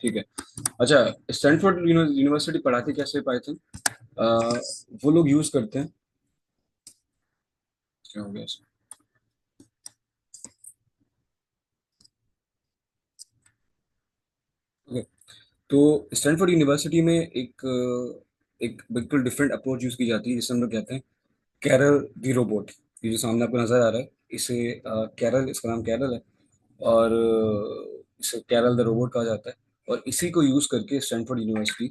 ठीक है। अच्छा, स्टैनफोर्ड यूनिवर्सिटी पढ़ाती कैसे पाइथन? वो लोग यूज करते हैं, क्या हो गया इसमें? ओके। तो स्टैनफोर्ड यूनिवर्सिटी में एक बिल्कुल डिफरेंट अप्रोच यूज की जाती है, जिसे हम लोग कहते हैं कैरल दी रोबोट। ये जो सामने आपको नजर आ रहा है, इसे कैरल, इसका नाम कैरल है। और इसे कैरल द रोबोट कहा जाता है। और इसी को यूज करके स्टैनफोर्ड यूनिवर्सिटी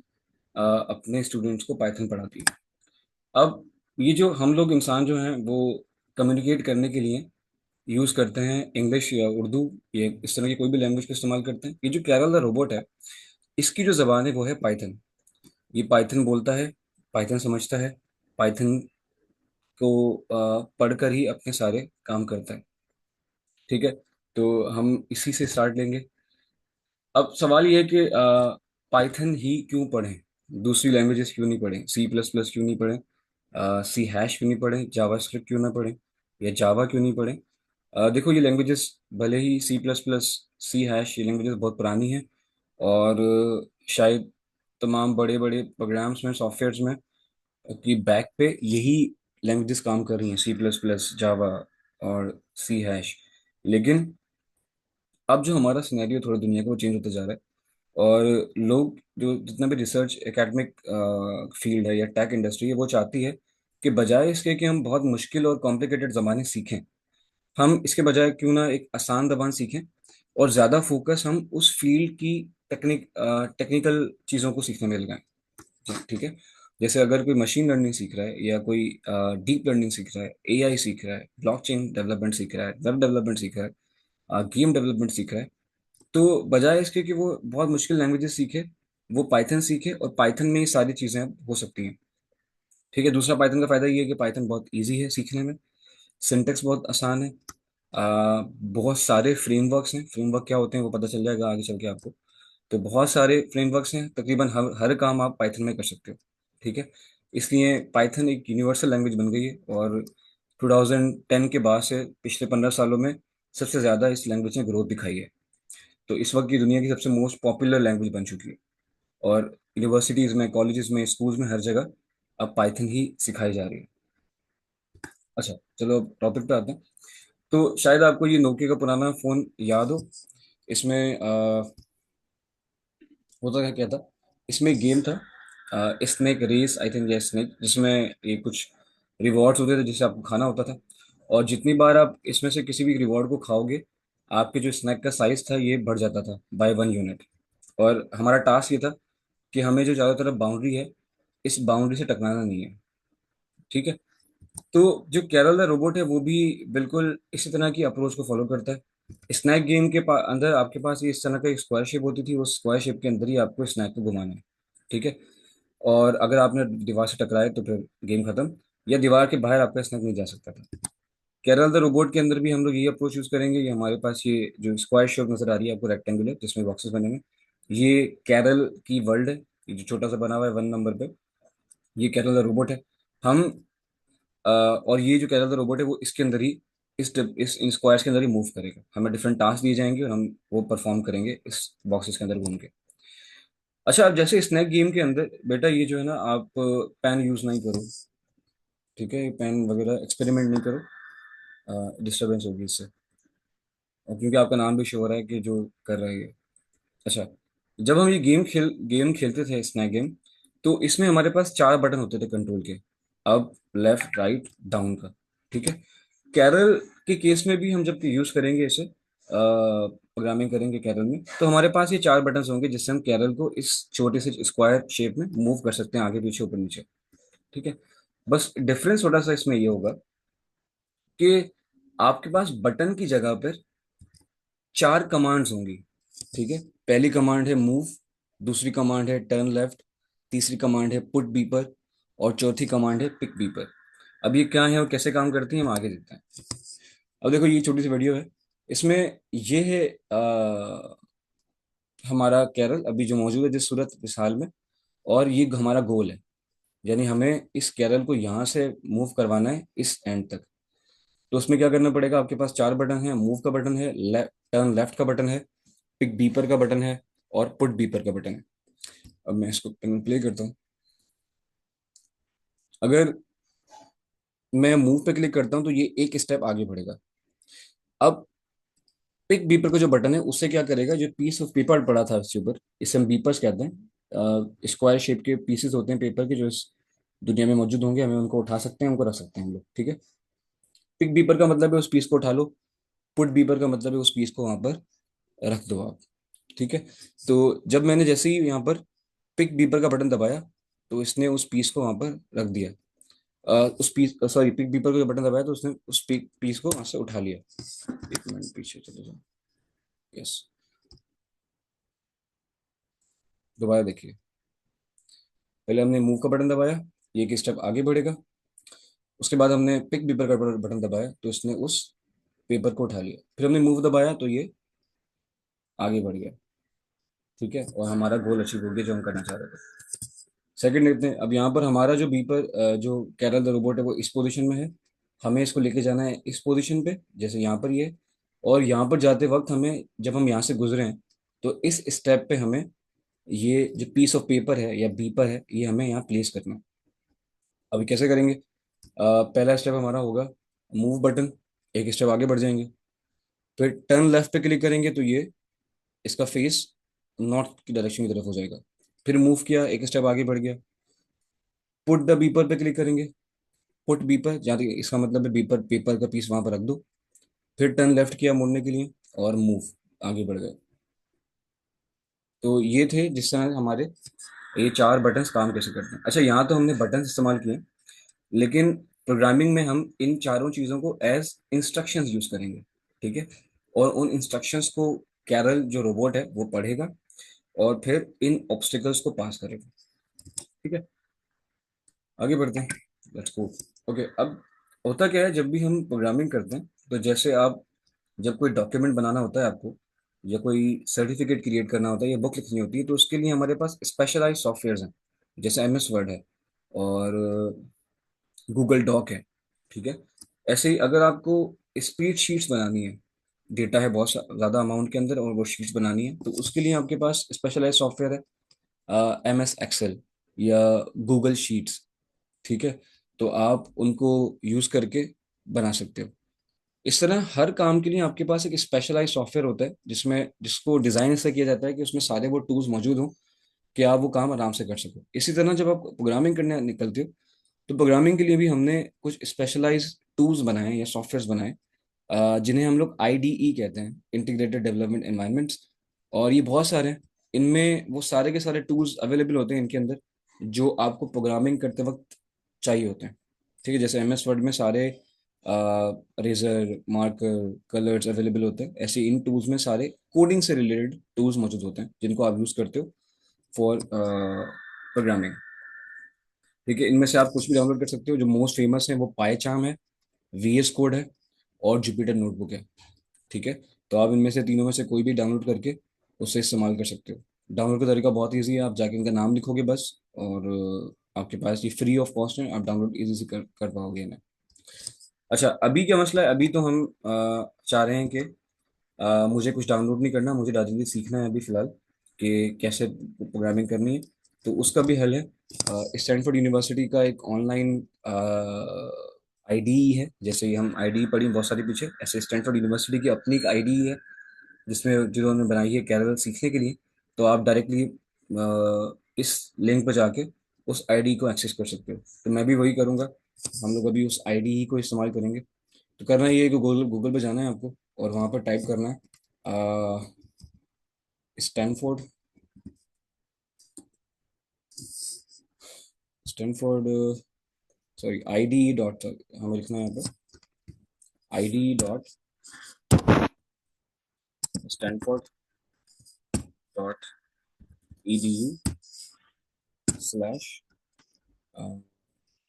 अपने स्टूडेंट्स को पाइथन पढ़ाती है। अब ये जो हम लोग इंसान जो हैं वो कम्युनिकेट करने के लिए यूज करते हैं इंग्लिश या उर्दू, ये इस तरह की कोई भी लैंग्वेज का इस्तेमाल करते हैं। ये जो कैरल द रोबोट है, इसकी जो जबान है वो है पाइथन। ये पाइथन बोलता है, पाइथन समझता है, पाइथन को पढ़कर ही अपने सारे काम करता है। ठीक है। तो हम इसी से स्टार्ट लेंगे। अब सवाल ये है कि पाइथन ही क्यों पढ़ें, दूसरी लैंग्वेजेस क्यों नहीं पढ़ें, सी प्लस प्लस क्यों नहीं पढ़ें, सी हैश क्यों नहीं पढ़ें, जावा स्क्रिप्ट क्यों ना पढ़ें, या जावा क्यों नहीं पढ़ें? देखो, ये लैंग्वेजेस भले ही C plus plus, C hash, ये लैंग्वेजेस बहुत पुरानी हैं। और शायद तमाम बड़े बड़े प्रोग्राम्स में, सॉफ्टवेयर्स में की बैक पे यही लैंग्वेजेस काम कर रही हैं, सी प्लस प्लस, जावा और सी हैश। लेकिन अब जो हमारा सिनेरियो थोड़ा दुनिया का वो चेंज होता जा रहा है। और लोग जो जितना भी रिसर्च एकेडमिक फील्ड है या टेक इंडस्ट्री है, वो चाहती है कि बजाय इसके कि हम बहुत मुश्किल और कॉम्प्लिकेटेड ज़बानें सीखें, हम इसके बजाय क्यों ना एक आसान ज़बान सीखें और ज़्यादा फोकस हम उस फील्ड की टेक्निकल चीज़ों को सीखने में लगाएं। ठीक है। जैसे अगर कोई मशीन लर्निंग सीख रहा है, या कोई डीप लर्निंग सीख रहा है, एआई सीख रहा है, ब्लॉकचेन डेवलपमेंट सीख रहा है, वेब डेवलपमेंट सीख रहा है, गेम डेवलपमेंट सीख रहा है, तो बजाय इसके कि वो बहुत मुश्किल लैंग्वेजेस सीखे, वो पाइथन सीखे, और पाइथन में ये सारी चीज़ें हो सकती हैं। ठीक है। दूसरा, पाइथन का फायदा ये है कि पाइथन बहुत इजी है सीखने में, सिंटेक्स बहुत आसान है। बहुत सारे फ्रेमवर्क्स हैं, फ्रेमवर्क क्या होते हैं वो पता चल जाएगा आगे चल के आपको। तो बहुत सारे फ्रेमवर्क्स हैं, तकरीबन हर काम आप पाइथन में कर सकते हो। ठीक है। इसलिए पाइथन एक यूनिवर्सल लैंग्वेज बन गई है। और 2010 के बाद से पिछले 15 सालों में सबसे ज़्यादा इस लैंग्वेज ने ग्रोथ दिखाई है। तो इस वक्त की दुनिया की सबसे मोस्ट पॉपुलर लैंग्वेज बन चुकी है। और यूनिवर्सिटीज़ में, कॉलेजेस में, स्कूल्स में, हर जगह अब पाइथन ही सिखाई जा रही है। अच्छा, चलो अब टॉपिक पे आते हैं। तो शायद आपको ये नोकिया का पुराना फ़ोन याद हो। इसमें होता क्या क्या था, इसमें गेम था स्नेक रेस, आई थिंक, या स्नेक, जिसमें ये कुछ रिवॉर्ड्स होते थे जिसे आपको खाना होता था। और जितनी बार आप इसमें से किसी भी रिवॉर्ड को खाओगे, आपके जो स्नैक का साइज था ये बढ़ जाता था बाय 1 यूनिट। और हमारा टास्क ये था कि हमें जो चारों तरफ बाउंड्री है, इस बाउंड्री से टकराना नहीं है। ठीक है। तो जो कैरल द रोबोट है वो भी बिल्कुल इसी तरह की अप्रोच को फॉलो करता है। स्नैक गेम के अंदर आपके पास ये इस तरह का एक स्क्वायर शेप होती थी, उस स्क्वायर शेप के अंदर ही आपको स्नैक को घुमाना है। ठीक है। और अगर आपने दीवार से टकराए तो फिर गेम खत्म, या दीवार के बाहर आपका स्नैक नहीं जा सकता था। कैरल द रोबोट के अंदर भी हम लोग ये अप्रोच यूज करेंगे। ये हमारे पास ये जो स्क्वायर शेप नजर आ रही है आपको, रेक्टेंगुलर, जिसमें बॉक्सेस बने हुए हैं, ये कैरल की वर्ल्ड है। ये जो छोटा सा बना हुआ है 1 नंबर पे, ये कैरल द रोबोट है। हम और ये जो कैरल द रोबोट है वो इसके अंदर ही, इस इन स्क्वायर्स के अंदर ही मूव करेगा। हमें डिफरेंट टास्क दिए जाएंगे और हम वो परफॉर्म करेंगे इस बॉक्सेस के अंदर घूम के। अच्छा, अब जैसे स्नैक गेम के अंदर बेटा, ये जो है ना, आप पेन यूज नहीं करो। ठीक है, पेन वगैरह एक्सपेरिमेंट नहीं करो, डिस्टरबेंस होगी इससे। और क्योंकि आपका नाम भी शो हो रहा है कि जो कर रहा है ये। अच्छा, जब हम ये गेम खेलते थे स्नैक गेम, तो इसमें हमारे पास 4 बटन होते थे कंट्रोल के, अप, लेफ्ट, राइट, डाउन का। ठीक है। कैरल के केस में भी हम जब यूज करेंगे इसे, प्रोग्रामिंग करेंगे कैरल में, तो हमारे पास ये 4 बटन होंगे जिससे हम कैरल को इस छोटे से स्क्वायर शेप में मूव कर सकते हैं, आगे पीछे, ऊपर नीचे। ठीक है। बस डिफरेंस थोड़ा सा इसमें ये होगा कि आपके पास बटन की जगह पर 4 कमांड्स होंगी। ठीक है। पहली कमांड है मूव, दूसरी कमांड है टर्न लेफ्ट, तीसरी कमांड है पुट बीपर, और चौथी कमांड है पिक बीपर। अब ये क्या है और कैसे काम करती है, हम आगे देखते हैं। अब देखो, ये छोटी सी वीडियो है। इसमें ये है हमारा कैरल अभी जो मौजूद है जिस सूरत इस हाल में। और ये हमारा गोल है, यानी हमें इस कैरल को यहाँ से मूव करवाना है इस एंड तक। तो उसमें क्या करना पड़ेगा, आपके पास 4 बटन है, मूव का बटन है, टर्न लेफ्ट का बटन है, पिक बीपर का बटन है, और पुट बीपर का बटन है। अब मैं इसको पेन प्ले करता हूँ। अगर मैं मूव पे क्लिक करता हूँ तो ये एक स्टेप आगे बढ़ेगा। अब पिक बीपर का जो बटन है उससे क्या करेगा, जो पीस ऑफ पेपर पड़ा था इसके ऊपर, इसे हम बीपर्स कहते हैं, स्क्वायर शेप के पीसेस होते हैं पेपर के जो इस दुनिया में मौजूद होंगे, हमें उनको उठा सकते हैं, उनको रख सकते हैं हम लोग, ठीक है। पिक बीपर का मतलब है उस पीस को उठा लो, पुट बीपर का मतलब है उस पीस को वहां पर रख दो आप, ठीक है। तो जब मैंने जैसे ही यहाँ पर पिक बीपर का बटन दबाया तो इसने उस पीस को वहां पर रख दिया। उस पीस सॉरी पिक बीपर का बटन दबाया तो उसने उस पीस को वहां से उठा लिया। एक मिनट पीछे चले जाओ। यस, दोबारा देखिए। पहले हमने मूव का बटन दबाया, ये एक स्टेप आगे बढ़ेगा। उसके बाद हमने पिक पेपर का बटन दबाया तो इसने उस पेपर को उठा लिया। फिर हमने मूव दबाया तो ये आगे बढ़ गया, ठीक है, और हमारा गोल अचीव हो गया जो हम करना चाह रहे थे। सेकंड देखते हैं। अब यहाँ पर हमारा जो बीपर जो कैरल द रोबोट है वो इस पोजीशन में है। हमें इसको लेके जाना है इस पोजीशन पे, जैसे यहाँ पर ये। और यहाँ पर जाते वक्त हमें, जब हम यहाँ से गुजरे हैं तो इस स्टेप पे हमें ये जो पीस ऑफ पेपर है या बीपर है ये हमें यहाँ प्लेस करना है। अभी कैसे करेंगे? पहला स्टेप हमारा होगा मूव बटन, एक स्टेप आगे बढ़ जाएंगे। फिर टर्न लेफ्ट पे क्लिक करेंगे तो ये इसका फेस नॉर्थ की डायरेक्शन की तरफ हो जाएगा। फिर मूव किया, एक स्टेप आगे बढ़ गया। पुट द बीपर पे क्लिक करेंगे। पुट बीपर, जहाँ तक इसका मतलब है बीपर पेपर का पीस वहां पर रख दो। फिर टर्न लेफ्ट किया मुड़ने के लिए और मूव, आगे बढ़ गए। तो ये थे जिस तरह हमारे ये चार बटन्स काम कैसे करते हैं। अच्छा, यहाँ तो हमने बटन्स इस्तेमाल किए, लेकिन प्रोग्रामिंग में हम इन चारों चीज़ों को एज इंस्ट्रक्शंस यूज करेंगे, ठीक है। और उन इंस्ट्रक्शंस को कैरल जो रोबोट है वो पढ़ेगा और फिर इन ऑब्स्टिकल्स को पास करेगा, ठीक है। आगे बढ़ते हैं, लेट्स गो। ओके, अब होता क्या है जब भी हम प्रोग्रामिंग करते हैं, तो जैसे आप जब कोई डॉक्यूमेंट बनाना होता है आपको, या कोई सर्टिफिकेट क्रिएट करना होता है या बुक लिखनी होती है, तो उसके लिए हमारे पास स्पेशलाइज सॉफ्टवेयर हैं, जैसे MS वर्ड है और गूगल डॉक है, ठीक है। ऐसे ही अगर आपको स्प्रेड शीट्स बनानी है, डेटा है बहुत ज़्यादा अमाउंट के अंदर और वो शीट्स बनानी है, तो उसके लिए आपके पास स्पेशलाइज सॉफ्टवेयर है, MS एक्सेल या गूगल शीट्स, ठीक है। तो आप उनको यूज़ करके बना सकते हो। इस तरह हर काम के लिए आपके पास एक स्पेशलाइज सॉफ्टवेयर होता है जिसमें जिसको डिज़ाइन ऐसा किया जाता है कि उसमें सारे वो टूल्स मौजूद हों कि आप वो काम आराम से कर सको। इसी तरह जब आप प्रोग्रामिंग करने निकलते हो तो प्रोग्रामिंग के लिए भी हमने कुछ स्पेशलाइज टूल्स बनाए या सॉफ्टवेयर्स बनाए, जिन्हें हम लोग IDE कहते हैं, इंटीग्रेटेड डेवलपमेंट एनवायरनमेंट्स। और ये बहुत सारे हैं, इनमें वो सारे के सारे टूल्स अवेलेबल होते हैं इनके अंदर जो आपको प्रोग्रामिंग करते वक्त चाहिए होते हैं, ठीक है। जैसे MS वर्ड में सारे रेजर, मार्कर, कलर्स अवेलेबल होते हैं, ऐसे इन टूल्स में सारे कोडिंग से रिलेटेड टूल्स मौजूद होते हैं जिनको आप यूज़ करते हो फॉर प्रोग्रामिंग, ठीक है। इनमें से आप कुछ भी डाउनलोड कर सकते हो। जो मोस्ट फेमस है वो पाईचार्म है, VS कोड है और जुपिटर नोटबुक है, ठीक है। तो आप इनमें से तीनों में से कोई भी डाउनलोड करके उससे इस्तेमाल कर सकते हो। डाउनलोड का तरीका बहुत ईजी है, आप जाके इनका नाम लिखोगे बस, और आपके पास ये फ्री ऑफ कॉस्ट है, आप डाउनलोड इजी से कर पाओगे इन्हें। अच्छा, अभी क्या मसला है, अभी तो हम चाह रहे हैं कि मुझे कुछ डाउनलोड नहीं करना, मुझे डायरेक्टली सीखना है अभी फिलहाल कि कैसे प्रोग्रामिंग करनी है। तो उसका भी हल है, स्टैनफोर्ड यूनिवर्सिटी का एक ऑनलाइन IDE है। जैसे ही हम IDE पढ़ी बहुत सारी पीछे, ऐसे स्टैनफोर्ड यूनिवर्सिटी की अपनी एक IDE है जिसमें जिन्होंने बनाई है कैरल सीखने के लिए। तो आप डायरेक्टली इस लिंक पर जाके उस IDE को एक्सेस कर सकते हो। तो मैं भी वही करूँगा, हम लोग अभी उस IDE को इस्तेमाल करेंगे। तो करना ये है कि गूगल गूगल पे जाना है आपको और वहाँ पर टाइप करना है Stanford, Stanford, sorry IDE dot, हमें लिखना है यहाँ पर IDE dot Stanford dot EDU/,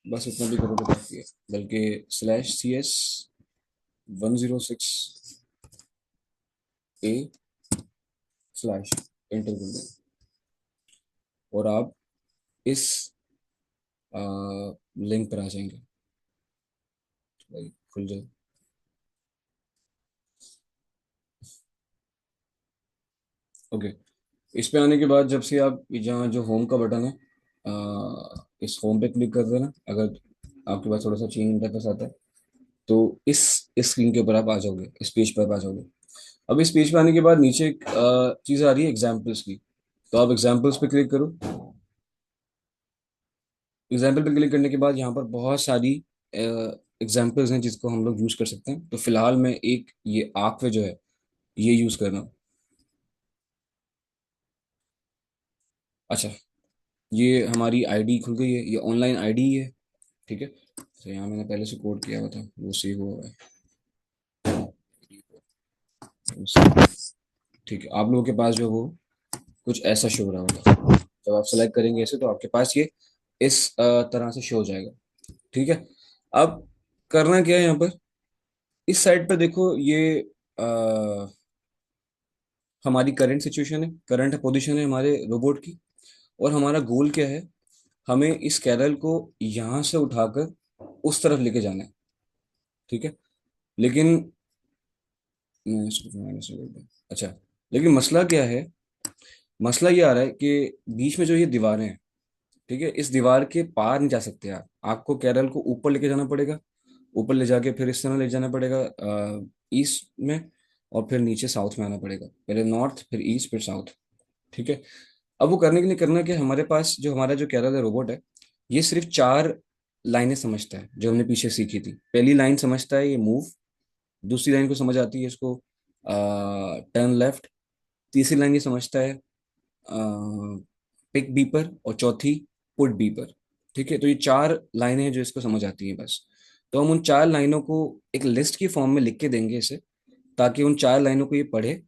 बस इतना भी करो तो काफी है, बल्कि /CS106A/, एंटर कर दें और आप इस लिंक पर आ जाएंगे, भाई खुल जाए। ओके, इस पे आने के बाद जब से आप जहाँ जो होम का बटन है, इस होम पे क्लिक कर देना। अगर आपके पास थोड़ा सा चेंज इंटरफेस आता है तो इस स्क्रीन के ऊपर आप आ जाओगे, इस पेज पर आप आ जाओगे। अब इस पेज पे आने के बाद नीचे एक चीज़ आ रही है एग्जाम्पल्स की। तो आप एग्जाम्पल्स पे क्लिक करो। एग्जाम्पल पे क्लिक करने के बाद यहाँ पर बहुत सारी एग्जाम्पल्स हैं जिसको हम लोग यूज कर सकते हैं। तो फिलहाल मैं एक ये आक्वे जो है ये यूज कर रहा हूँ। अच्छा, ये हमारी आईडी खुल गई है, ये ऑनलाइन आईडी है। ठीक है, तो यहाँ मैंने पहले से कोड किया हुआ था, वो सेव हुआ है। ठीक है, आप लोगों के पास जो वो कुछ ऐसा शो हो रहा होगा। जब आप सेलेक्ट करेंगे ऐसे तो आपके पास ये इस तरह से शो हो जाएगा। ठीक है, अब करना क्या है यहाँ पर, इस साइड पर देखो ये अ, हमारी करंट सिचुएशन है, करंट पोजीशन है हमारे रोबोट की। और हमारा गोल क्या है, हमें इस कैरल को यहाँ से उठाकर उस तरफ लेके जाना है। ठीक है, लेकिन मैं इसको माइनस कर दूं। अच्छा, लेकिन मसला क्या है, मसला ये आ रहा है कि बीच में जो ये दीवारें हैं, ठीक है, इस दीवार के पार नहीं जा सकते आप। आपको कैरल को ऊपर लेके जाना पड़ेगा, ऊपर ले जाके फिर इस तरह ले जाना पड़ेगा ईस्ट में, और फिर नीचे साउथ में आना पड़ेगा। पहले नॉर्थ, फिर ईस्ट, फिर साउथ। ठीक है, अब वो करने के लिए करना क्या, हमारे पास जो हमारा जो कैरल है रोबोट है, ये सिर्फ 4 लाइनें समझता है जो हमने पीछे सीखी थी। पहली लाइन समझता है ये मूव, दूसरी लाइन को समझ आती है इसको टर्न लेफ्ट, तीसरी लाइन ये समझता है पिक बीपर, और चौथी पुट बीपर। ठीक है, तो ये 4 लाइनें हैं जो इसको समझ आती हैं बस। तो हम उन 4 लाइनों को एक लिस्ट की फॉर्म में लिख के देंगे इसे, ताकि उन 4 लाइनों को ये पढ़े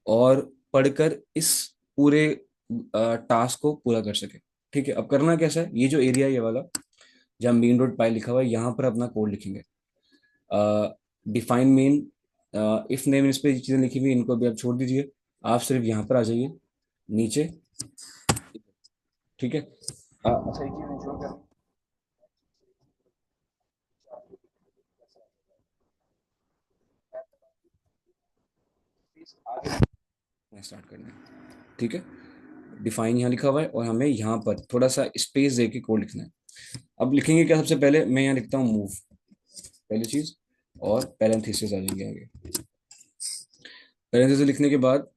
और पढ़कर इस पूरे टास्क को पूरा कर सके। ठीक है, अब करना कैसा है, ये जो एरिया है ये वाला जहाँ मेन रोड पाई लिखा हुआ है, यहाँ पर अपना कोड लिखेंगे। डिफाइन मेन, इफ नेम, इस पे चीज़ें लिखी हुई इनको भी आप छोड़ दीजिए। आप सिर्फ यहाँ पर आ जाइए नीचे। ठीक है, अच्छा एक चीज़ इंश्योर कर, स्टार्ट करना है। ठीक है, डिफाइन यहाँ लिखा हुआ है और हमें यहाँ पर थोड़ा सा स्पेस दे के कोड लिखना है। अब लिखेंगे क्या, सबसे पहले मैं यहाँ लिखता हूँ मूव, पहली चीज, और पैरेंथेसिस आ जाएंगे आगे। पैरेंथेसिस लिखने के बाद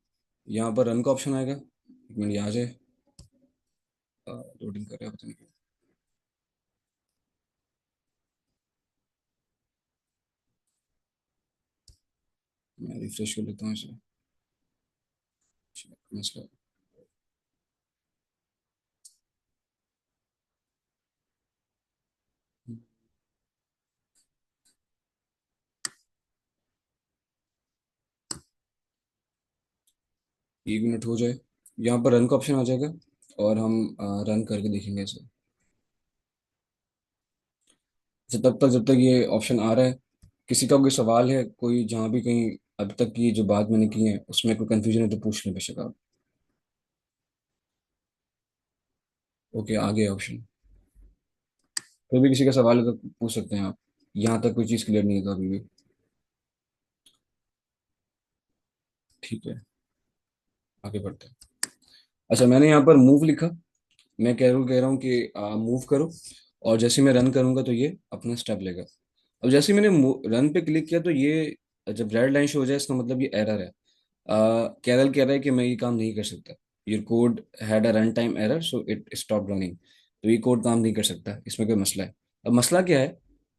यहाँ पर रन का ऑप्शन आएगा। एक मिनट, यहाँ आ जाए, लोडिंग कर रहा है पता नहीं क्यों। मैं रिफ्रेश कर लेता हूँ इसे। मसला, एक मिनट हो जाए, यहाँ पर रन का ऑप्शन आ जाएगा और हम रन करके देखेंगे इसे। अच्छा, तब तक जब तक ये ऑप्शन आ रहा है, किसी का कोई सवाल है, कोई जहाँ भी कहीं अब तक की जो बात मैंने की है उसमें कोई कंफ्यूजन है तो पूछ लें बेशक आप। ओके, आ गया ऑप्शन। कोई भी किसी का सवाल है तो पूछ सकते हैं आप। यहाँ तक कोई चीज़ क्लियर नहीं है तो अभी भी। ठीक है, आगे बढ़ते हैं। अच्छा, मैंने यहाँ पर मूव लिखा। मैं कह रहा हूँ कि मूव करो, और जैसे मैं रन करूंगा तो ये अपना स्टेप लेगा। अब जैसे ही मैंने रन पे क्लिक किया तो ये जब रेड लाइन शो हो जाए इसका मतलब ये एरर है। कैरल कह रहा है कि मैं ये काम नहीं कर सकता। Your code had a run time error so it stop running. तो ये कोड काम नहीं कर सकता, इसमें कोई मसला है। अब मसला क्या है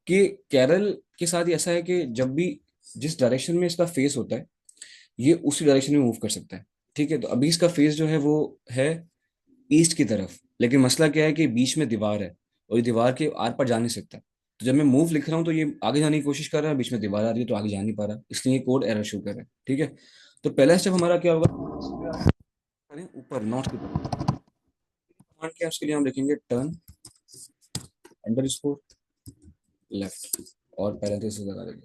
कि कैरल के साथ ये ऐसा है कि जब भी जिस डायरेक्शन में इसका फेस होता है ये उसी डायरेक्शन में मूव कर सकता है। ठीक है, तो अभी इसका फेस जो है वो है ईस्ट की तरफ, लेकिन मसला क्या है कि बीच में दीवार है और ये दीवार के आर पार जा नहीं सकता। तो जब मैं मूव लिख रहा हूँ तो ये आगे जाने की कोशिश कर रहा है, बीच में दीवार आ रही है तो आगे जा नहीं पा रहा, इसलिए ये कोड एरर शो कर रहा है। ठीक है, तो पहला स्टेप हमारा क्या होगा, करें ऊपर नॉर्थ की तरफ। कमांड क्या है उसके लिए, हम लिखेंगे टर्न अंडर स्कोर लेफ्ट और पैरेंथेसिस लगा देंगे।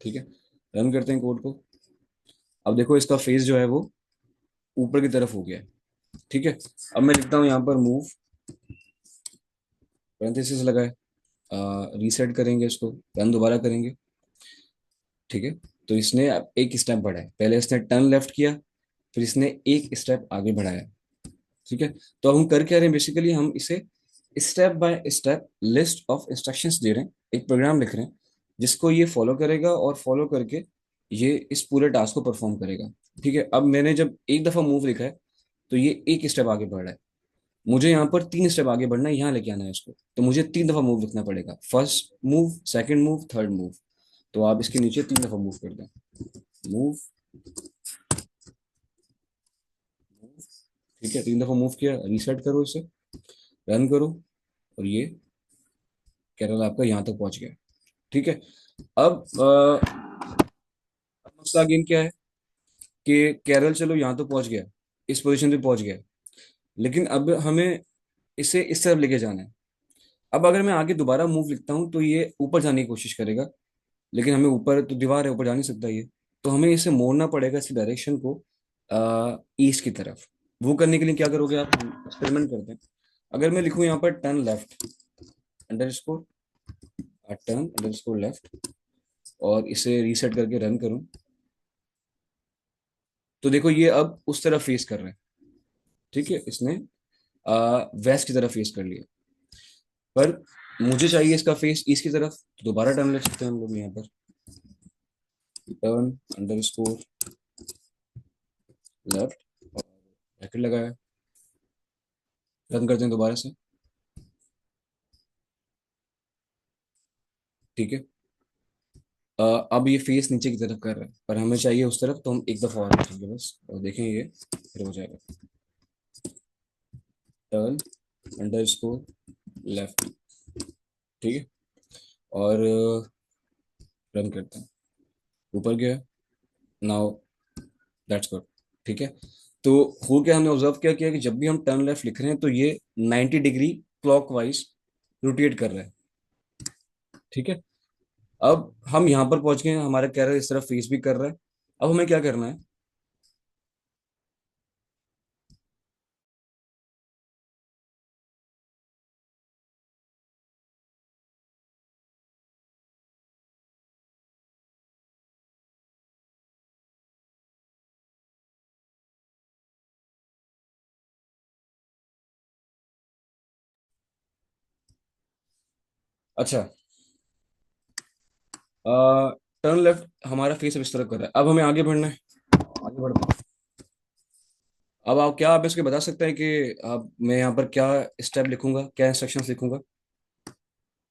ठीक है, रन करते हैं कोड को। अब देखो इसका फेस जो है वो ऊपर की तरफ हो गया है। ठीक है, अब मैं लिखता हूँ यहाँ पर मूव, पैरेंथेसिस लगाए, रीसेट करेंगे इसको, रन दोबारा करेंगे। ठीक है, तो इसने अब एक स्टेप बढ़ा है, पहले इसने टर्न लेफ्ट किया, फिर इसने एक स्टेप आगे बढ़ाया। ठीक है। तो अब हम कर क्या रहे हैं, बेसिकली हम इसे step by step list of instructions दे रहे हैं, एक प्रोग्राम लिख रहे हैं जिसको ये फॉलो करेगा और फॉलो करके ये इस पूरे टास्क को परफॉर्म करेगा। ठीक है। अब मैंने जब एक दफा मूव लिखा है तो ये एक स्टेप आगे बढ़ रहा है। मुझे यहाँ पर तीन स्टेप आगे बढ़ना है, यहाँ लेके आना है इसको, तो मुझे तीन दफा मूव लिखना पड़ेगा, first move, second move, third move. तो आप इसके नीचे तीन दफा मूव कर दें। मूव, ठीक है, तीन दफा मूव किया, रीसेट करो इसे, रन करो, और ये केरल आपका यहाँ तक पहुंच गया। ठीक है। अब मसला अगेन क्या है कि केरल चलो यहाँ तो पहुंच गया, इस पोजीशन पे पहुंच गया, लेकिन अब हमें इसे इस तरफ लेके जाना है। अब अगर मैं आगे दोबारा मूव लिखता हूँ तो ये ऊपर जाने की कोशिश करेगा, लेकिन हमें ऊपर तो दीवार है, ऊपर जा नहीं सकता ये। तो हमें इसे मोड़ना पड़ेगा, इस डायरेक्शन को ईस्ट की तरफ। वो करने के लिए क्या करोगे आप, एक्सपेरिमेंट करते हैं। अगर मैं लिखूं यहाँ पर turn left under score, turn under score left, और इसे रीसेट करके रन करूं, तो देखो ये अब उस तरफ फेस कर रहे हैं। ठीक है, इसने वेस्ट की तरफ फेस कर लिया, पर मुझे चाहिए इसका फेस ईस्ट की तरफ। तो दोबारा टर्न ले सकते हैं हम लोग यहाँ पर, टर्न अंडर स्कोर लेफ्ट, और ब्रैकेट लगाया, रन करते हैं दोबारा से। ठीक है। अब ये फेस नीचे की तरफ कर रहा है, पर हमें चाहिए उस तरफ, तो हम एक दफा और लिखेंगे बस, और देखें ये फिर हो जाएगा। टर्न अंडर स्कोर लेफ्ट, ठीक है, और रन करते हैं, ऊपर गया। Now that's good. ठीक है। तो हो क्या, हमने ऑब्जर्व किया कि जब भी हम टर्न लेफ्ट लिख रहे हैं तो ये 90 डिग्री क्लॉकवाइज रोटेट कर रहा है। ठीक है। अब हम यहाँ पर पहुंच गए हैं, हमारा कैरल इस तरफ फेस भी कर रहा है। अब हमें क्या करना है, अच्छा, टर्न लेफ्ट हमारा फेस अब इस तरफ कर रहा है, अब हमें आगे बढ़ना है, आगे बढ़ते हैं। अब आप क्या, आप इसके बता सकते हैं कि अब मैं यहाँ पर क्या स्टेप लिखूंगा, क्या इंस्ट्रक्शंस लिखूंगा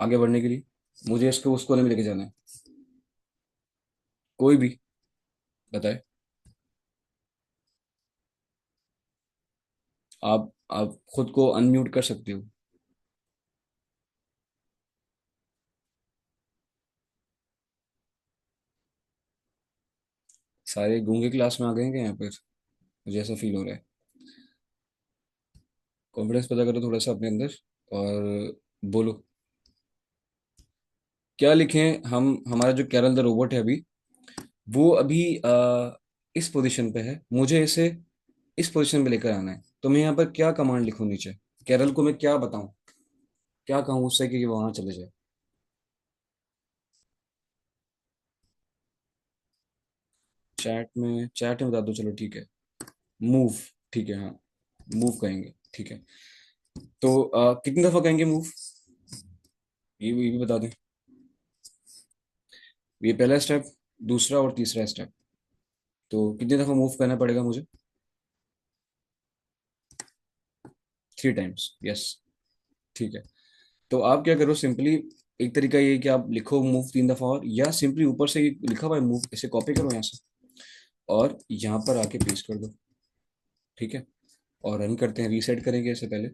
आगे बढ़ने के लिए। मुझे इसको उस कोने में लेके जाना है, कोई भी बताए। आप खुद को अनम्यूट कर सकते हो। सारे गूंगे क्लास में आ गए हैं क्या यहाँ पर, मुझे ऐसा फील हो रहा है। कॉन्फिडेंस पैदा करो थोड़ा सा अपने अंदर, और बोलो क्या लिखें हम। हमारा जो कैरल द रोबोट है अभी, वो अभी इस पोजीशन पे है, मुझे इसे इस पोजीशन पे लेकर आना है। तो मैं यहाँ पर क्या कमांड लिखूं नीचे, कैरल को मैं क्या बताऊं, क्या कहूँ उससे कि वो वहां चले जाए। चैट में बता दो, चलो ठीक है। मूव, ठीक है, हाँ, मूव कहेंगे, ठीक है। तो कितनी दफा कहेंगे मूव, ये भी बता दें। ये पहला स्टेप, दूसरा और तीसरा स्टेप, तो कितनी दफा मूव करना पड़ेगा मुझे। 3 टाइम्स, यस। ठीक है। तो आप क्या करो सिंपली, एक तरीका ये है कि आप लिखो मूव तीन दफा, और या सिंपली ऊपर से ही लिखा हुआ है मूव, इसे कॉपी करो यहाँ से और यहाँ पर आके पेस्ट कर दो। ठीक है। और रन करते हैं, रीसेट करेंगे इससे पहले।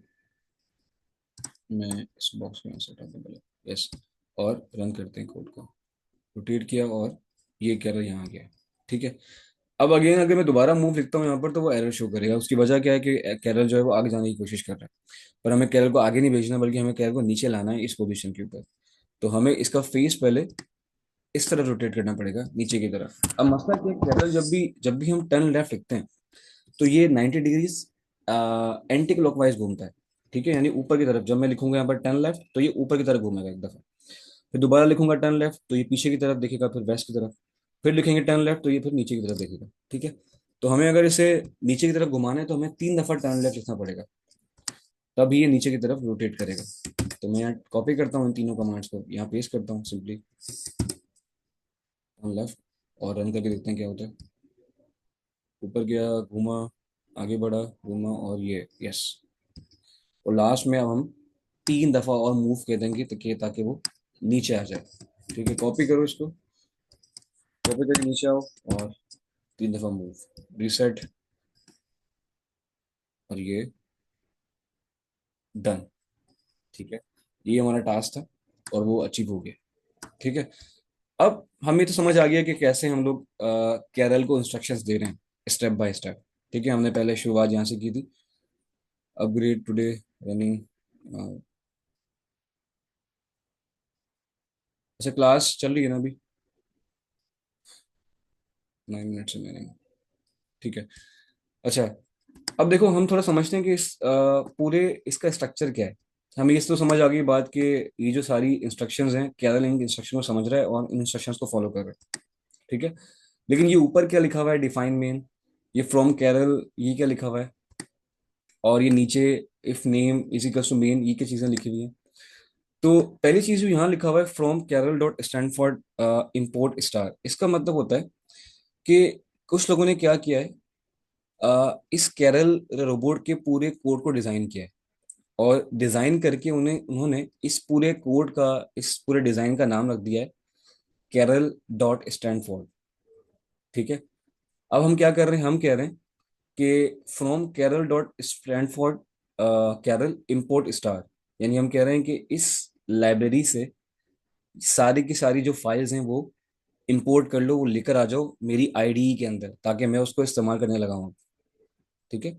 मैं इस बॉक्स में सेट करने पहले, यस, और रन करते हैं कोड को। रोटेट किया और ये कैरल यहाँ आ गया। ठीक है। अब अगेन अगर मैं दोबारा मूव लिखता हूँ यहाँ पर तो वो एरर शो करेगा। उसकी वजह क्या है कि कैरल जो है वो आगे जाने की कोशिश कर रहा है, पर हमें कैरल को आगे नहीं भेजना, बल्कि हमें कैरल को नीचे लाना है इस पोजीशन के ऊपर। तो हमें इसका फेस पहले इस तरफ रोटेट करना पड़ेगा, नीचे की तरफ। अब मसला क्या है, कैरल जब भी हम टर्न लेफ्ट लिखते हैं तो ये 90 डिग्रीज एंटी क्लॉकवाइज घूमता है। ठीक है, यानी ऊपर की तरफ। जब मैं लिखूंगा यहाँ पर टर्न लेफ्ट तो ये ऊपर की तरफ घूमेगा एक दफा, फिर दोबारा लिखूंगा टर्न लेफ्ट तो ये पीछे की तरफ देखेगा, फिर वेस्ट की तरफ। फिर लिखेंगे टर्न लेफ्ट तो ये फिर नीचे की तरफ देखेगा। ठीक है। तो हमें अगर इसे नीचे की तरफ घुमाना है तो हमें 3 दफा टर्न लेफ्ट लिखना पड़ेगा, तब ये नीचे की तरफ रोटेट करेगा। तो मैं यहाँ कॉपी करता हूँ इन तीनों कमांड्स को, यहाँ पेस्ट करता हूँ सिंपली टर्न लेफ्ट, और रन करके देखते हैं क्या होता है। ऊपर गया, घूमा, आगे बढ़ा, घूमा, और ये यस। और लास्ट में अब हम 3 दफा और मूव कर देंगे ताकि वो नीचे आ जाए। ठीक है, कॉपी करो इसको, कॉपी करके नीचे आओ, और 3 दफा मूव, रिसेट, और ये डन। ठीक है, ये हमारा टास्क था और वो अचीव हो गया। ठीक है, अब हमें तो समझ आ गया कि कैसे हम लोग कैरल को इंस्ट्रक्शंस दे रहे हैं स्टेप बाय स्टेप। ठीक है, हमने पहले शुरुआत यहाँ से की थी, अपग्रेड टुडे, रनिंग। अच्छा, क्लास चल रही है ना अभी? 9 मिनट से मैंने, ठीक है। अच्छा, अब देखो हम थोड़ा समझते हैं कि इस पूरे इसका स्ट्रक्चर क्या है। हमें इस तो समझ आ गई बात कि ये जो सारी इंस्ट्रक्शंस हैं, कैरल इन इंस्ट्रक्शन को समझ रहा है और इन इंस्ट्रक्शंस को फॉलो कर रहा है। ठीक है, लेकिन ये ऊपर क्या लिखा हुआ है, डिफाइन मेन, ये फ्रॉम कैरल, ये क्या लिखा हुआ है, और ये नीचे if name is equals to main, ये क्या चीजें लिखी हुई हैं। तो पहली चीज जो यहाँ लिखा हुआ है from Karel dot Stanford import star, इसका मतलब होता है कि कुछ लोगों ने क्या किया है, इस कैरल रोबोट के पूरे कोड को डिजाइन किया है, और डिजाइन करके उन्होंने इस पूरे कोड का, इस पूरे डिजाइन का नाम रख दिया है कैरल डॉट स्टैंड फॉर। ठीक है, अब हम क्या कर रहे हैं, हम कह रहे हैं कि from Karel dot Stanford Karel import star, यानी हम कह रहे हैं कि इस लाइब्रेरी से सारी की सारी जो फाइल्स हैं वो इंपोर्ट कर लो, वो लेकर आ जाओ मेरी आईडीई के अंदर, ताकि मैं उसको इस्तेमाल करने लगा हूँ। ठीक है,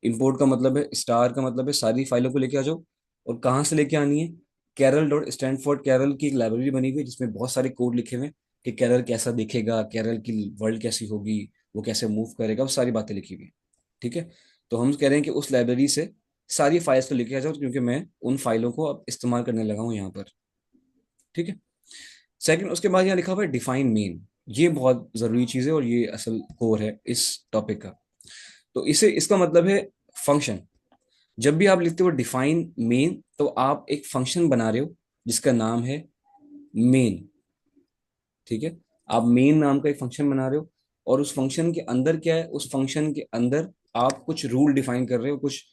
इंपोर्ट का मतलब है, स्टार का मतलब है सारी फाइलों को लेके आ जाओ। और कहाँ से लेके आनी है, कैरल डॉट स्टैनफोर्ड, कैरल की एक लाइब्रेरी बनी हुई है जिसमें बहुत सारे कोड लिखे हुए हैं कि कैरल कैसा दिखेगा, कैरल की वर्ल्ड कैसी होगी, वो कैसे मूव करेगा, वो सारी बातें लिखी हुई हैं। ठीक है, तो हम कह रहे हैं कि उस लाइब्रेरी से सारी फाइल्स को लेके आ जाओ, क्योंकि मैं उन फाइलों को अब इस्तेमाल करने लगा हूँ यहाँ पर। ठीक है, सेकंड, उसके बाद यहाँ लिखा हुआ है डिफाइन मेन, ये बहुत जरूरी चीज है और ये असल कोर है इस टॉपिक का। तो इसे, इसका मतलब है फंक्शन। जब भी आप लिखते हो डिफाइन मेन, तो आप एक फंक्शन बना रहे हो जिसका नाम है मेन। ठीक है, आप मेन नाम का एक फंक्शन बना रहे हो, और उस फंक्शन के अंदर क्या है, उस फंक्शन के अंदर आप कुछ रूल डिफाइन कर रहे हो, कुछ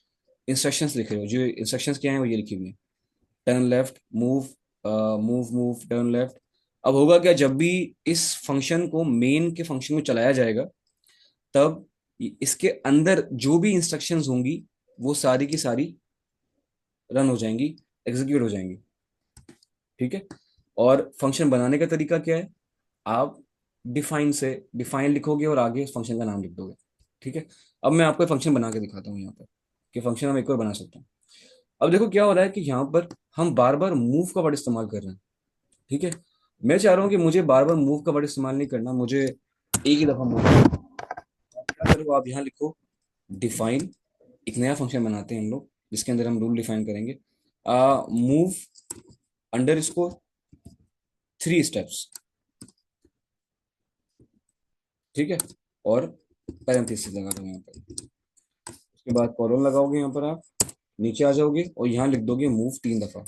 इंस्ट्रक्शंस लिख रहे हो। जो इंस्ट्रक्शंस क्या है वो ये लिखी हुई है, turn left, move, move move, turn left. अब होगा क्या, जब भी इस फंक्शन को मेन के फंक्शन में चलाया जाएगा, तब इसके अंदर जो भी इंस्ट्रक्शंस होंगी वो सारी की सारी रन हो जाएंगी, एग्जीक्यूट हो जाएंगी। ठीक है, और फंक्शन बनाने का तरीका क्या है, आप डिफाइन से डिफाइन लिखोगे और आगे फंक्शन का नाम लिख दोगे। ठीक है, अब मैं आपको फंक्शन बना के दिखाता हूँ यहाँ पर कि फंक्शन हम एक और बना सकते हैं। अब देखो क्या हो रहा है कि यहाँ पर हम बार बार मूव का वर्ड इस्तेमाल कर रहे हैं। ठीक है, मैं चाह रहा हूँ कि मुझे बार बार मूव का वर्ड इस्तेमाल नहीं करना, मुझे एक ही दफा मूव। क्या करो, आप यहाँ लिखो डिफाइन, एक नया फंक्शन बनाते हैं हम लोग जिसके अंदर हम रूल डिफाइन करेंगे, मूव अंडर स्कोर 3 स्टेप्स। ठीक है, और पैरेंथेसिस लगा दो यहाँ पर, उसके बाद कॉलन लगाओगे यहाँ पर, आप नीचे आ जाओगे और यहाँ लिख दोगे मूव 3 दफा,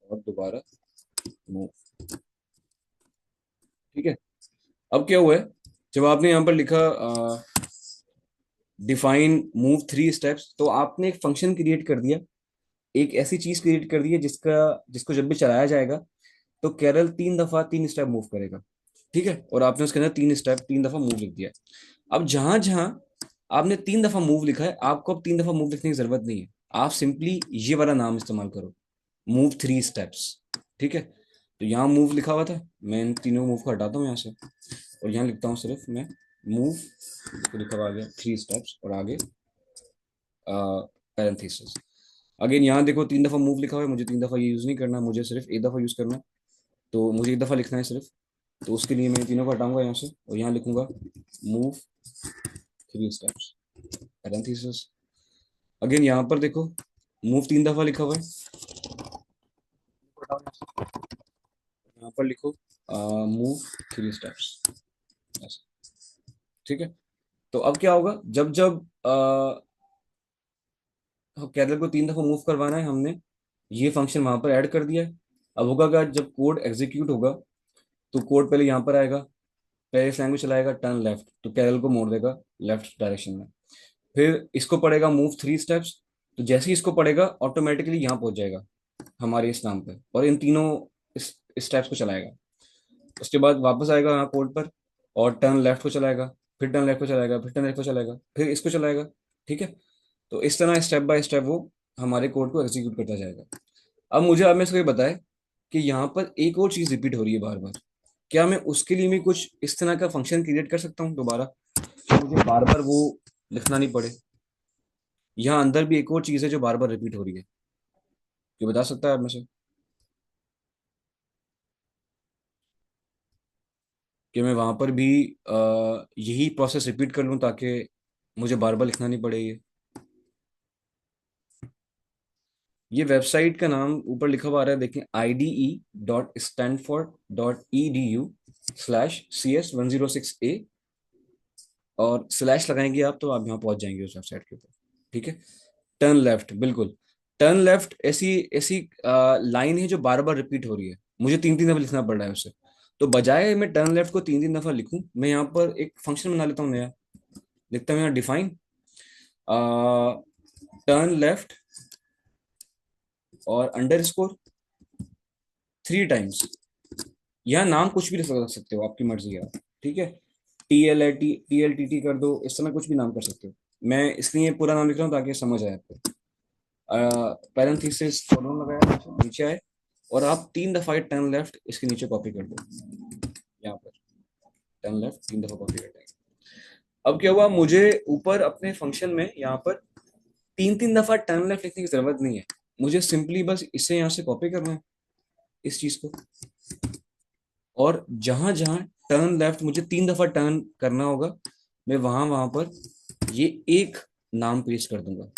और दोबारा मूव। ठीक है, अब क्या हुआ है, जब आपने यहाँ पर लिखा डिफाइन मूव 3 स्टेप्स, तो आपने एक फंक्शन क्रिएट कर दिया, एक ऐसी चीज क्रिएट कर दी है जिसका, जिसको जब भी चलाया जाएगा तो कैरल 3 दफा 3 स्टेप मूव करेगा। ठीक है, और आपने उसके अंदर 3 स्टेप 3 दफा मूव लिख दिया। अब जहां जहां आपने 3 दफा मूव लिखा है, आपको अब 3 दफा मूव लिखने की जरूरत नहीं है, आप सिंपली ये वाला नाम इस्तेमाल करो, मूव 3 स्टेप्स। ठीक है, तो यहाँ मूव लिखा हुआ था, मैं इन तीनों मूव को हटाता हूँ यहाँ से, और यहाँ लिखता हूँ सिर्फ मैं मूव, लिखा हुआ आ गया 3 स्टेप्स, और आगे पैरेंथेसिस। अगेन यहाँ देखो 3 दफा मूव लिखा हुआ है, मुझे 3 दफा ये यूज नहीं करना, मुझे सिर्फ एक दफा यूज करना है। तो मुझे एक दफा लिखना है सिर्फ, तो उसके लिए मैं तीनों को हटाऊंगा यहाँ से, और यहाँ लिखूंगा मूव 3 स्टेप्स, पैरेंथेसिस। अगेन यहाँ पर देखो मूव 3 दफा लिखा हुआ है, यहाँ पर लिखो मूव 3 स्टेप्स। ठीक है। तो अब क्या होगा, जब जब कैरल को 3 दफा मूव करवाना है हमने, ये फंक्शन वहां पर ऐड कर दिया है। अब होगा क्या, जब कोड एग्जीक्यूट होगा तो कोड पहले यहाँ पर आएगा, पहले इस लैंग्वेज चलाएगा टर्न लेफ्ट, तो कैरल को मोड़ देगा लेफ्ट डायरेक्शन में। फिर इसको पढ़ेगा मूव 3 स्टेप्स, तो जैसे ही इसको पढ़ेगा ऑटोमेटिकली यहाँ पहुंच जाएगा हमारे इस नाम पे, और इन तीनों इस स्टेप्स को चलाएगा। उसके बाद वापस आएगा यहाँ कोड पर और टर्न लेफ्ट को चलाएगा, फिर टर्न लेफ्ट को चलाएगा, फिर टर्न लेफ्ट को चलाएगा, फिर इसको चलाएगा। ठीक है। तो इस तरह स्टेप बाय स्टेप वो हमारे कोड को एग्जीक्यूट करता जाएगा। अब मुझे आप में से कोई बताए कि यहाँ पर एक और चीज रिपीट हो रही है बार बार, क्या मैं उसके लिए भी कुछ इस तरह का फंक्शन क्रिएट कर सकता हूँ दोबारा, कि मुझे बार बार वो लिखना नहीं पड़े? यहाँ अंदर भी एक और चीज है जो बार बार रिपीट हो रही है, ये बता सकता है आप में से कि मैं वहां पर भी यही प्रोसेस रिपीट कर लूँ ताकि मुझे बार बार लिखना नहीं पड़े ये वेबसाइट का नाम ऊपर लिखा हुआ आ रहा है, देखें, IDE.stanford.edu/CS106A, और स्लैश लगाएंगे आप तो आप यहाँ पहुंच जाएंगे उस वेबसाइट के ऊपर। ठीक है। टर्न लेफ्ट, बिल्कुल। टर्न लेफ्ट ऐसी ऐसी लाइन है जो बार बार रिपीट हो रही है, मुझे 3 3 दफा लिखना पड़ रहा है उसे। तो बजाय मैं टर्न लेफ्ट को 3 3 दफा लिखूं, मैं यहाँ पर एक फंक्शन बना लेता हूँ नया। लिखता हूँ यहाँ डिफाइन टर्न लेफ्ट और अंडरस्कोर 3 टाइम्स। यहाँ नाम कुछ भी रख सकते हो, आपकी मर्जी है। ठीक है। TLT कर दो, इस तरह कुछ भी नाम कर सकते हो। मैं इसलिए पूरा नाम लिख रहा हूँ ताकि समझ आए आपको। पैरेंथेसिस कोलोन लगाया, नीचे आए, और आप 3 दफा टर्न लेफ्ट इसके नीचे कॉपी कर दो, यहाँ पर टर्न लेफ्ट 3 दफा कॉपी कर देंगे। अब क्या हुआ, मुझे ऊपर अपने फंक्शन में यहाँ पर 3 3 दफा टर्न लेफ्ट लिखने की जरूरत नहीं है, मुझे सिंपली बस इसे यहाँ से कॉपी करना है, इस चीज को। और जहां जहां टर्न लेफ्ट मुझे 3 दफा टर्न करना होगा, मैं वहां वहां पर ये एक नाम पेस्ट कर दूंगा।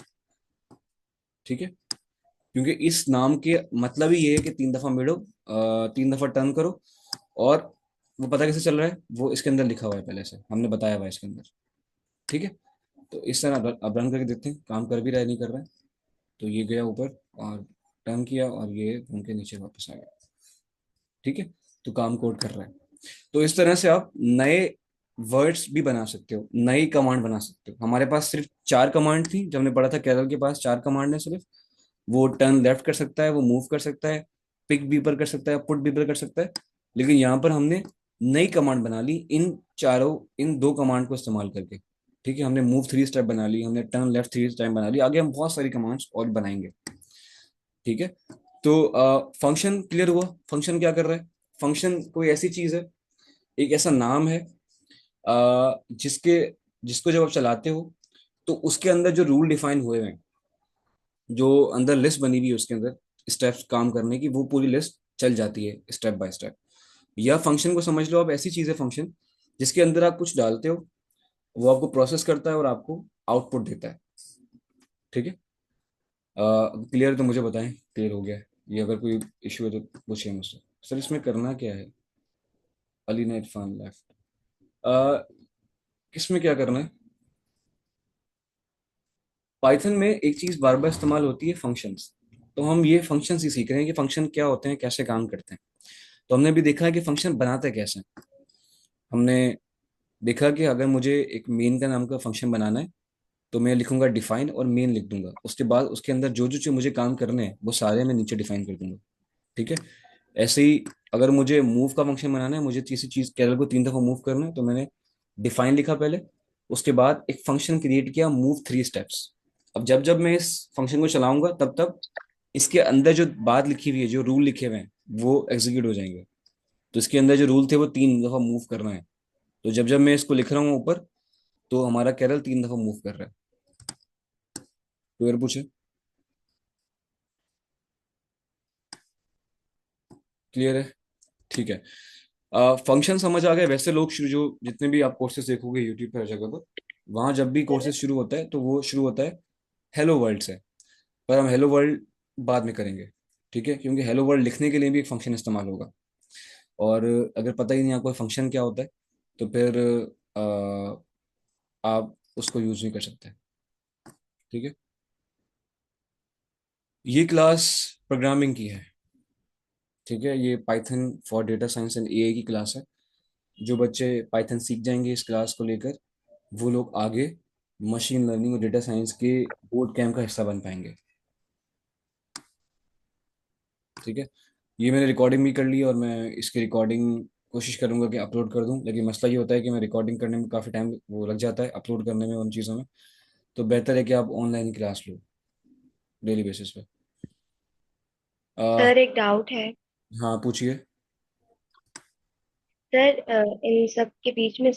ठीक है। क्योंकि इस नाम के मतलब ही ये है कि 3 दफा मिलो, 3 दफा टर्न करो। और वो पता कैसे चल रहा है, वो इसके अंदर लिखा हुआ है, पहले से हमने बताया हुआ है इसके अंदर। ठीक है। तो इस तरह अब रन करके देखते हैं काम कर भी रहा है नहीं कर रहा है। तो ये गया ऊपर और टर्न किया, और ये उनके नीचे वापस आ गया। ठीक है। तो काम कोड कर रहा है। तो इस तरह से आप नए वर्ड्स भी बना सकते हो, नई कमांड बना सकते हो। हमारे पास सिर्फ 4 कमांड थी जब हमने पढ़ा था, केरल के पास 4 कमांड है सिर्फ। वो टर्न लेफ्ट कर सकता है, वो मूव कर सकता है, पिक बीपर कर सकता है, पुट बीपर कर सकता है। लेकिन यहाँ पर हमने नई कमांड बना ली इन 2 कमांड को इस्तेमाल करके। ठीक है। हमने मूव 3 स्टेप बना ली, हमने टर्न लेफ्ट 3 टाइम बना ली, आगे हम बहुत सारी कमांड्स और बनाएंगे। ठीक है। तो फंक्शन क्लियर हुआ, फंक्शन क्या कर रहा है। फंक्शन कोई ऐसी चीज है, एक ऐसा नाम है जिसके जिसको जब आप चलाते हो तो उसके अंदर जो रूल डिफाइन हुए हैं, जो अंदर लिस्ट बनी हुई है उसके अंदर स्टेप्स काम करने की, वो पूरी लिस्ट चल जाती है स्टेप बाय स्टेप। या फंक्शन को समझ लो आप, ऐसी चीज है फंक्शन जिसके अंदर आप कुछ डालते हो, वो आपको प्रोसेस करता है और आपको आउटपुट देता है। ठीक है। क्लियर तो मुझे बताएं, क्लियर हो गया है? ये अगर कोई इश्यू है तो पूछिए मुझसे। सर इसमें करना क्या है? अली ने इरफान लेफ्ट। इसमें क्या करना है, पाइथन में एक चीज बार बार इस्तेमाल होती है, फंक्शंस। तो हम ये फंक्शंस ही सीख रहे हैं कि फंक्शन क्या होते हैं, कैसे काम करते हैं। तो हमने भी देखा है कि फंक्शन बनाते कैसे हैं। हमने देखा कि अगर मुझे एक मेन का नाम का फंक्शन बनाना है, तो मैं लिखूंगा डिफाइन और मेन लिख दूंगा, उसके बाद उसके अंदर जो जो मुझे काम करने हैं वो सारे मैं नीचे डिफाइन कर दूंगा। ठीक है। ऐसे ही अगर मुझे मूव का फंक्शन बनाना है, मुझे किसी चीज कैरल को 3 दफा मूव करना है, तो मैंने डिफाइन लिखा पहले, उसके बाद एक फंक्शन क्रिएट किया मूव 3 स्टेप्स। अब जब जब मैं इस फंक्शन को चलाऊंगा तब तब इसके अंदर जो बात लिखी हुई है, जो रूल लिखे हुए हैं, वो एग्जीक्यूट हो जाएंगे। तो इसके अंदर जो रूल थे वो 3 दफा मूव करना है। तो जब जब मैं इसको लिख रहा हूँ ऊपर, तो हमारा कैरल 3 दफा मूव कर रहा है। तो यार पूछे, क्लियर है? ठीक है। फंक्शन समझ आ गए। वैसे लोग शुरू जो जितने भी आप कोर्सेज देखोगे यूट्यूब पर हर जगह पर, वहां जब भी कोर्सेज शुरू होता है तो वो शुरू होता है हेलो वर्ल्ड से। पर हम हेलो वर्ल्ड बाद में करेंगे। ठीक है। क्योंकि हेलो वर्ल्ड लिखने के लिए भी एक फंक्शन इस्तेमाल होगा। और अगर पता ही नहीं आपको फंक्शन क्या होता है, तो फिर आप उसको यूज नहीं कर सकते। ठीक है। ये क्लास प्रोग्रामिंग की है। ठीक है, ये Python for data science and AI की क्लास है। जो बच्चे पाइथन सीख जाएंगे इस क्लास को लेकर, वो लोग आगे मशीन लर्निंग और डेटा साइंस के बोर्ड कैंप का हिस्सा बन पाएंगे। ठीक है। ये मैंने रिकॉर्डिंग भी कर ली, और मैं इसकी रिकॉर्डिंग कोशिश करूंगा कि अपलोड कर दूं, लेकिन मसला ये होता है कि मैं रिकॉर्डिंग करने में काफ़ी टाइम वो लग जाता है, अपलोड करने में उन चीज़ों में। तो बेहतर है कि आप ऑनलाइन क्लास लो डेली बेसिस पे। आ, सर एक डाउट है। हाँ, पूछिए। सर इन सब के बीच में